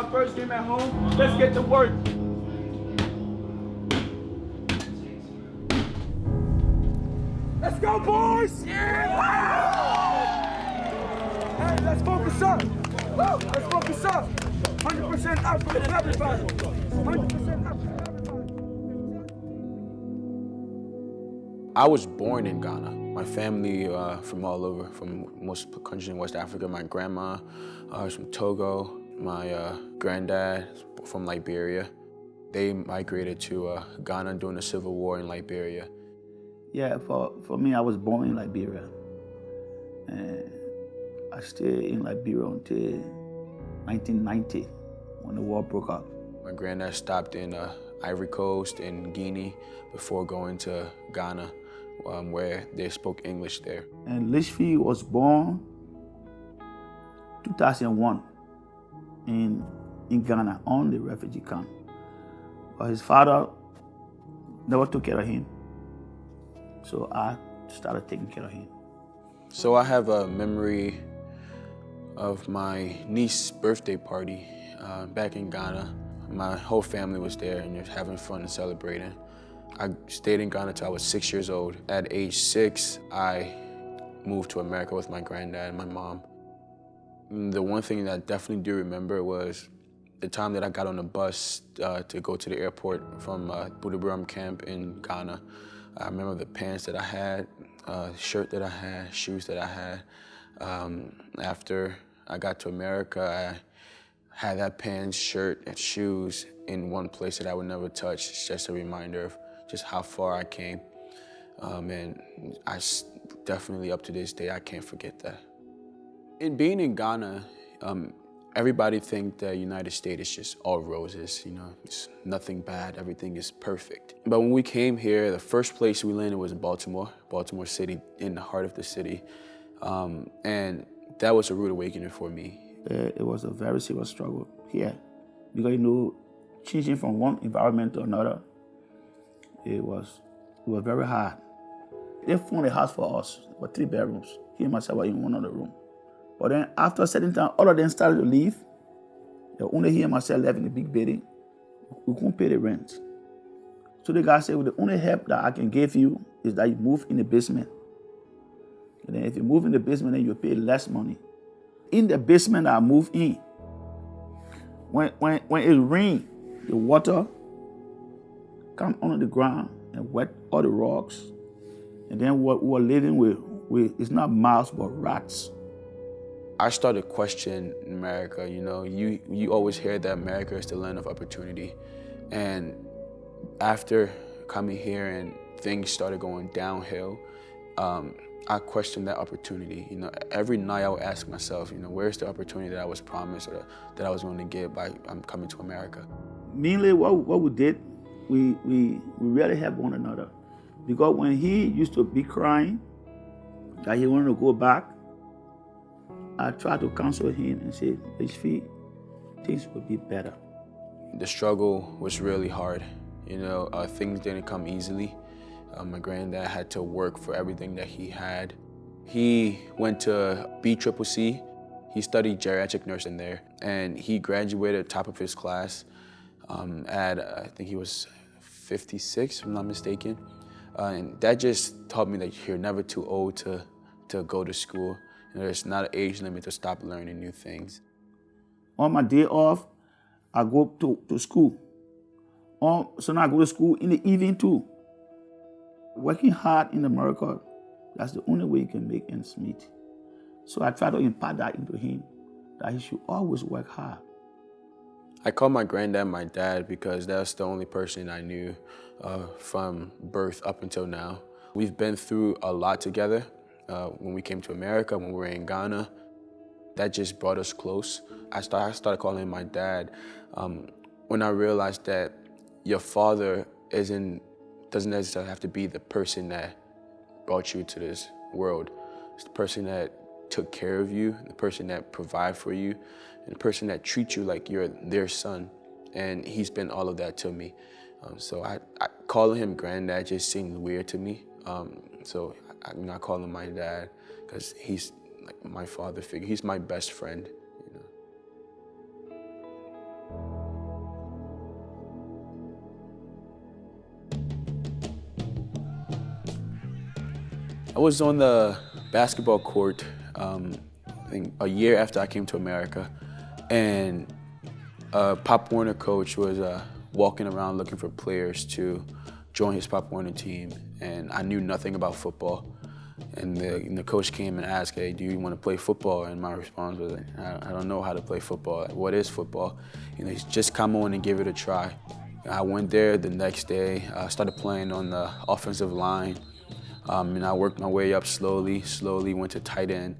our first game at home. Let's get to work. Let's go, boys! Yeah! Hey, let's focus up. Woo! Let's focus up. 100% up for everybody. 100% up for everybody. I was born in Ghana. My family from all over, from most countries in West Africa. My grandma is from Togo. My granddad is from Liberia. They migrated to Ghana during the Civil War in Liberia. Yeah, for me, I was born in Liberia. And I stayed in Liberia until 1990 when the war broke out. My granddad stopped in Ivory Coast and Guinea before going to Ghana, where they spoke English there. And Litchfield was born 2001 in Ghana on the refugee camp. But his father never took care of him. So I started taking care of him. So I have a memory of my niece's birthday party back in Ghana. My whole family was there and just having fun and celebrating. I stayed in Ghana till I was 6 years old. At age 6, I moved to America with my granddad and my mom. And the one thing that I definitely do remember was the time that I got on the bus to go to the airport from Baltimore camp in Ghana. I remember the pants that I had, shirt that I had, shoes that I had. After I got to America, I had that pants, shirt, and shoes in one place that I would never touch. It's just a reminder of just how far I came. And definitely up to this day, I can't forget that. In being in Ghana, everybody think the United States is just all roses, you know, it's nothing bad, everything is perfect. But when we came here, the first place we landed was in Baltimore City, in the heart of the city. And that was a rude awakening for me. It was a very serious struggle here because, you know, changing from one environment to another, it was very hard. They found a house for us with 3 bedrooms. He and myself were in one other room. But then after a certain time, all of them started to leave. Only he and myself left in the big building. We couldn't pay the rent. So the guy said, well, the only help that I can give you is that you move in the basement. And then if you move in the basement, then you pay less money. In the basement I moved in, when it rains, the water come under the ground and wet all the rocks. And then what we were living with it's not mouse but rats. I started questioning America, you know. You always hear that America is the land of opportunity. And after coming here and things started going downhill, I questioned that opportunity. You know, every night I would ask myself, you know, where's the opportunity that I was promised or that I was going to get by coming to America? Mainly what we did, we really helped one another. Because when he used to be crying that he wanted to go back, I tried to counsel him and say, Litchfield, things will be better. The struggle was really hard. You know, things didn't come easily. My granddad had to work for everything that he had. He went to BCCC. He studied geriatric nursing there, and he graduated top of his class at, I think he was 56, if I'm not mistaken. And that just taught me that you're never too old to go to school. You know, there's not an age limit to stop learning new things. On my day off, I go to school. So now I go to school in the evening too. Working hard in America, that's the only way you can make ends meet. So I try to impart that into him, that he should always work hard. I call my granddad my dad because that's the only person I knew from birth up until now. We've been through a lot together. When we came to America, when we were in Ghana, that just brought us close. I started calling him my dad when I realized that your father doesn't necessarily have to be the person that brought you to this world. It's the person that took care of you, the person that provided for you, and the person that treats you like you're their son. And he's been all of that to me. So I calling him granddad just seemed weird to me. So I call him my dad because he's like my father figure. He's my best friend. You know. I was on the basketball court, I think a year after I came to America, and Pop Warner coach was walking around looking for players to join his Pop Warner team, and I knew nothing about football. And the coach came and asked, "Hey, do you want to play football?" And my response was, "I don't know how to play football. Like, what is football?" He's just come on and give it a try. I went there the next day. I started playing on the offensive line, and I worked my way up slowly, went to tight end,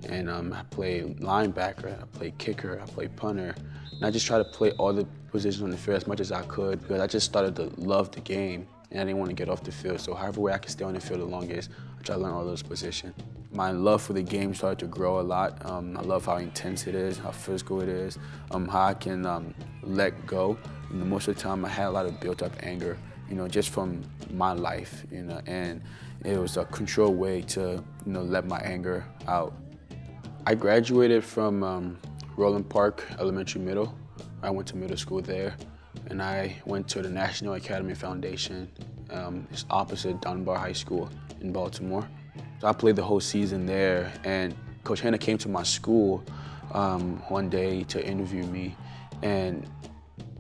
and I played linebacker, I played kicker, I played punter. And I just tried to play all the positions on the field as much as I could because I just started to love the game and I didn't want to get off the field. So however way I could stay on the field the longest, I tried to learn all those positions. My love for the game started to grow a lot. I love how intense it is, how physical it is, how I can let go. Most of the time I had a lot of built up anger, just from my life, and it was a controlled way to, let my anger out. I graduated from Roland Park Elementary Middle. I went to middle school there, and I went to the National Academy Foundation. It's opposite Dunbar High School in Baltimore. So I played the whole season there, and Coach Hanna came to my school one day to interview me, and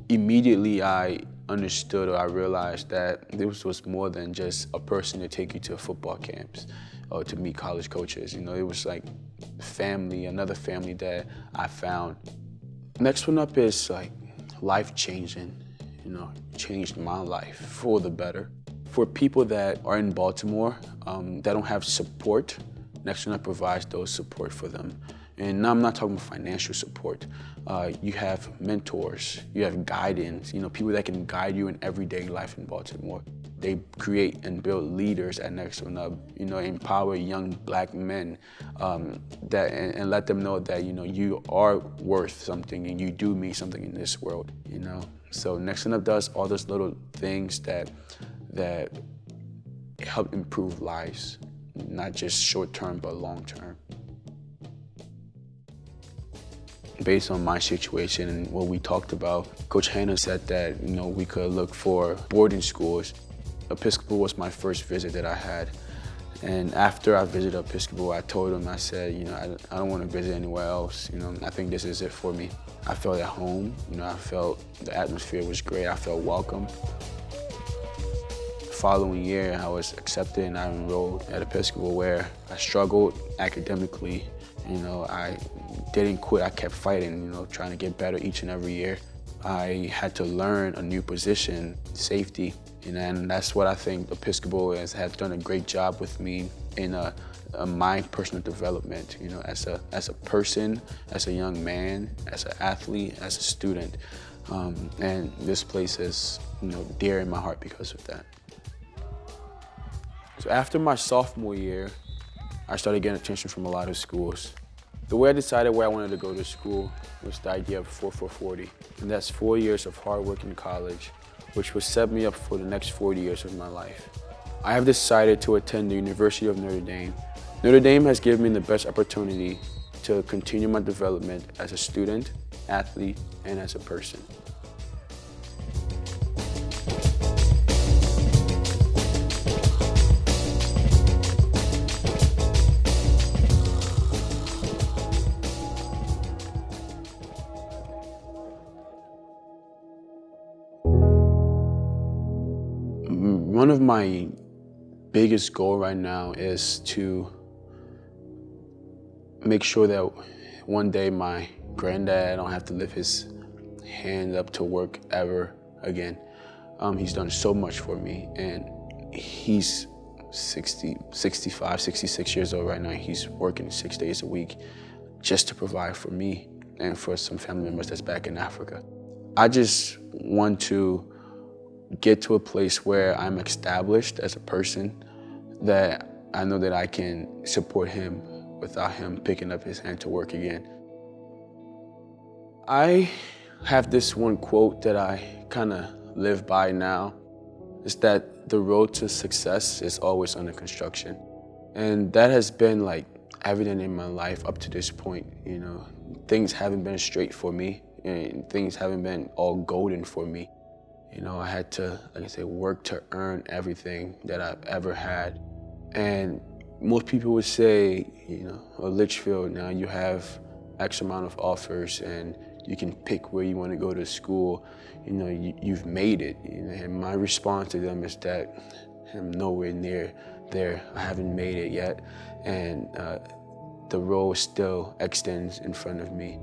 immediately I understood, or I realized that this was more than just a person to take you to football camps or to meet college coaches. It was like family, another family that I found. Next one up is like life-changing, changed my life for the better. For people that are in Baltimore that don't have support, Next one up provides those support for them. And now I'm not talking about financial support. You have mentors, you have guidance, people that can guide you in everyday life in Baltimore. They create and build leaders at Next One Up, empower young black men and let them know that, you are worth something and you do mean something in this world, So Next One Up does all those little things that help improve lives, not just short term, but long term. Based on my situation and what we talked about, Coach Hanna said that, we could look for boarding schools. Episcopal was my first visit that I had. And after I visited Episcopal, I told him, I said, I don't want to visit anywhere else. I think this is it for me. I felt at home. I felt the atmosphere was great. I felt welcome. The following year, I was accepted and I enrolled at Episcopal, where I struggled academically. I didn't quit. I kept fighting, trying to get better each and every year. I had to learn a new position, safety, and that's what I think Episcopal has done a great job with me in my personal development, as a person, as a young man, as an athlete, as a student. And this place is, dear in my heart because of that. So after my sophomore year, I started getting attention from a lot of schools. The way I decided where I wanted to go to school was the idea of 4-4-40. And that's 4 years of hard work in college, which will set me up for the next 40 years of my life. I have decided to attend the University of Notre Dame. Notre Dame has given me the best opportunity to continue my development as a student, athlete, and as a person. One of my biggest goals right now is to make sure that one day my granddad don't have to lift his hand up to work ever again. He's done so much for me, and he's 65, 66 years old right now. He's working 6 days a week just to provide for me and for some family members that's back in Africa. I just want to get to a place where I'm established as a person, that I know that I can support him without him picking up his hand to work again. I have this one quote that I kind of live by now. It's that the road to success is always under construction. And that has been evident in my life up to this point. Things haven't been straight for me, and things haven't been all golden for me. I had to, work to earn everything that I've ever had. And Most people would say, you know, Litchfield, now you have X amount of offers and you can pick where you want to go to school. You know, you've made it. You know, and my response to them is that I'm nowhere near there. I haven't made it yet, and the road still extends in front of me.